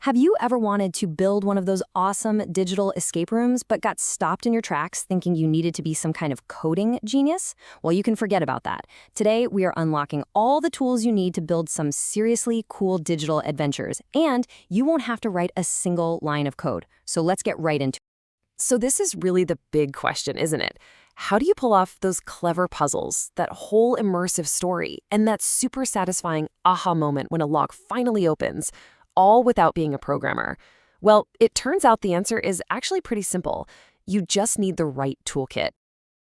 Have you ever wanted to build one of those awesome digital escape rooms but got stopped in your tracks thinking you needed to be some kind of coding genius? Well, you can forget about that. Today, we are unlocking all the tools you need to build some seriously cool digital adventures, and you won't have to write a single line of code. So let's get right into it. So this is really the big question, isn't it? How do you pull off those clever puzzles, that whole immersive story, and that super satisfying aha moment when a lock finally opens, all without being a programmer? Well, it turns out the answer is actually pretty simple. You just need the right toolkit.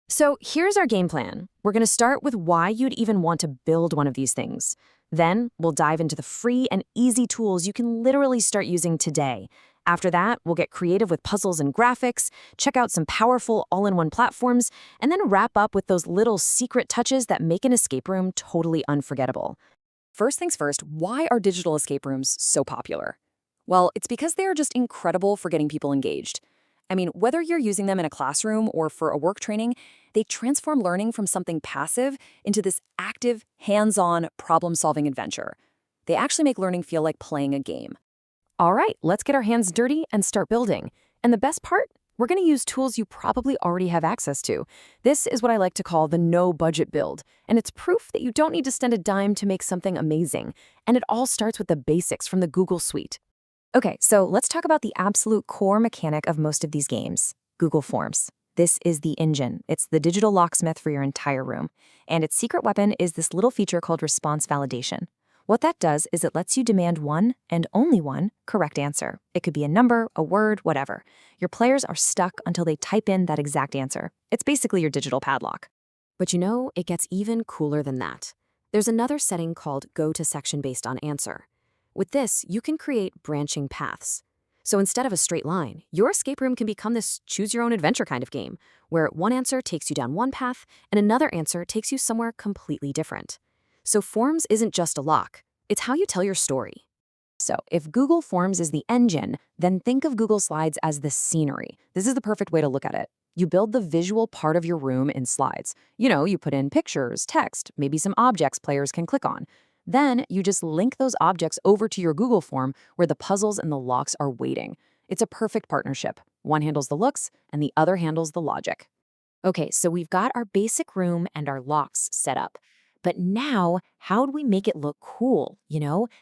So here's our game plan. We're going to start with why you'd even want to build one of these things. Then we'll dive into the free and easy tools you can literally start using today. After that, we'll get creative with puzzles and graphics, check out some powerful all-in-one platforms, and then wrap up with those little secret touches that make an escape room totally unforgettable. First things first, why are digital escape rooms so popular? Well, it's because they are just incredible for getting people engaged. I mean, whether you're using them in a classroom or for a work training, they transform learning from something passive into this active, hands-on, problem-solving adventure. They actually make learning feel like playing a game. All right, let's get our hands dirty and start building. And the best part? We're going to use tools you probably already have access to. This is what I like to call the no-budget build, and it's proof that you don't need to spend a dime to make something amazing. And it all starts with the basics from the Google Suite. Okay, so let's talk about the absolute core mechanic of most of these games, Google Forms. This is the engine. It's the digital locksmith for your entire room. And its secret weapon is this little feature called response validation. What that does is it lets you demand one, and only one, correct answer. It could be a number, a word, whatever. Your players are stuck until they type in that exact answer. It's basically your digital padlock. But you know, it gets even cooler than that. There's another setting called Go to Section based on answer. With this, you can create branching paths. So instead of a straight line, your escape room can become this choose-your-own-adventure kind of game, where one answer takes you down one path, and another answer takes you somewhere completely different. So Forms isn't just a lock, it's how you tell your story. So if Google Forms is the engine, then think of Google Slides as the scenery. This is the perfect way to look at it. You build the visual part of your room in slides. You put in pictures, text, maybe some objects players can click on. Then you just link those objects over to your Google form where the puzzles and the locks are waiting. It's a perfect partnership. One handles the looks and the other handles the logic. Okay, so we've got our basic room and our locks set up. But now, how do we make it look cool,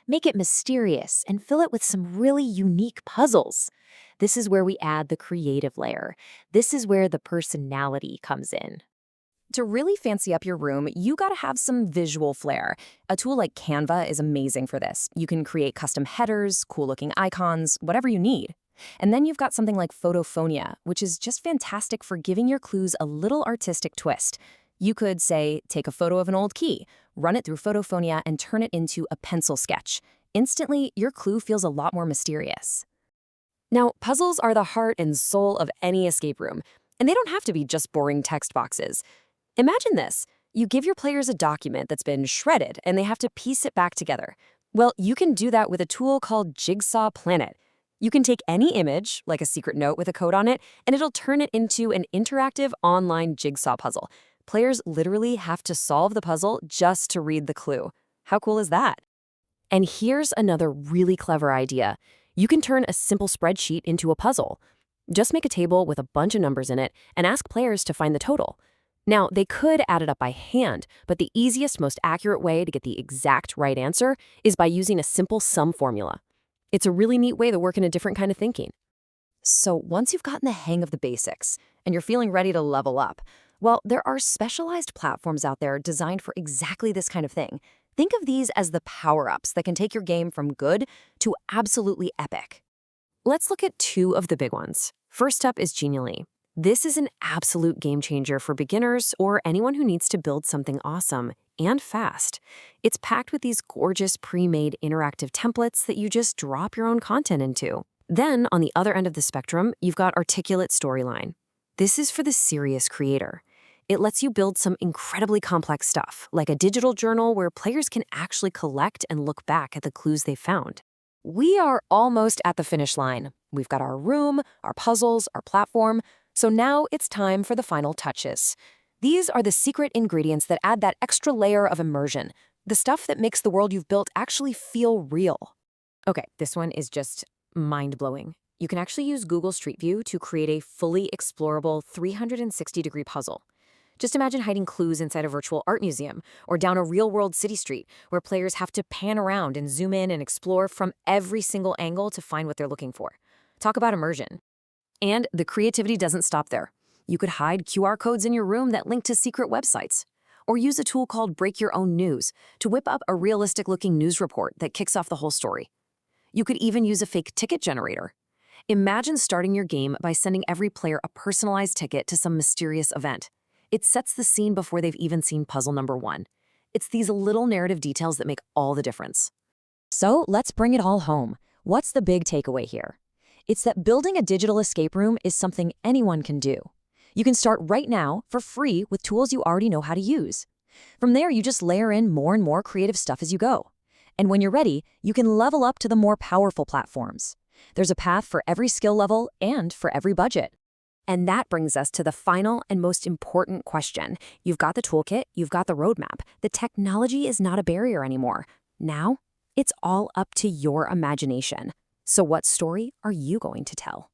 Make it mysterious and fill it with some really unique puzzles. This is where we add the creative layer. This is where the personality comes in. To really fancy up your room, you gotta have some visual flair. A tool like Canva is amazing for this. You can create custom headers, cool-looking icons, whatever you need. And then you've got something like Photophonia, which is just fantastic for giving your clues a little artistic twist. You could, say, take a photo of an old key, run it through Photophonia, and turn it into a pencil sketch. Instantly, your clue feels a lot more mysterious. Now, puzzles are the heart and soul of any escape room, and they don't have to be just boring text boxes. Imagine this. You give your players a document that's been shredded, and they have to piece it back together. Well, you can do that with a tool called Jigsaw Planet. You can take any image, like a secret note with a code on it, and it'll turn it into an interactive online jigsaw puzzle. Players literally have to solve the puzzle just to read the clue. How cool is that? And here's another really clever idea. You can turn a simple spreadsheet into a puzzle. Just make a table with a bunch of numbers in it and ask players to find the total. Now, they could add it up by hand, but the easiest, most accurate way to get the exact right answer is by using a simple sum formula. It's a really neat way to work in a different kind of thinking. So once you've gotten the hang of the basics and you're feeling ready to level up, well, there are specialized platforms out there designed for exactly this kind of thing. Think of these as the power-ups that can take your game from good to absolutely epic. Let's look at two of the big ones. First up is Genially. This is an absolute game changer for beginners or anyone who needs to build something awesome and fast. It's packed with these gorgeous pre-made interactive templates that you just drop your own content into. Then, on the other end of the spectrum, you've got Articulate Storyline. This is for the serious creator. It lets you build some incredibly complex stuff, like a digital journal where players can actually collect and look back at the clues they found. We are almost at the finish line. We've got our room, our puzzles, our platform, so now it's time for the final touches. These are the secret ingredients that add that extra layer of immersion, the stuff that makes the world you've built actually feel real. Okay, this one is just mind-blowing. You can actually use Google Street View to create a fully explorable 360-degree puzzle. Just imagine hiding clues inside a virtual art museum or down a real-world city street where players have to pan around and zoom in and explore from every single angle to find what they're looking for. Talk about immersion. And the creativity doesn't stop there. You could hide QR codes in your room that link to secret websites. Or use a tool called Break Your Own News to whip up a realistic-looking news report that kicks off the whole story. You could even use a fake ticket generator. Imagine starting your game by sending every player a personalized ticket to some mysterious event. It sets the scene before they've even seen puzzle number 1. It's these little narrative details that make all the difference. So let's bring it all home. What's the big takeaway here? It's that building a digital escape room is something anyone can do. You can start right now for free with tools you already know how to use. From there, you just layer in more and more creative stuff as you go. And when you're ready, you can level up to the more powerful platforms. There's a path for every skill level and for every budget. And that brings us to the final and most important question. You've got the toolkit, you've got the roadmap. The technology is not a barrier anymore. Now, it's all up to your imagination. So what story are you going to tell?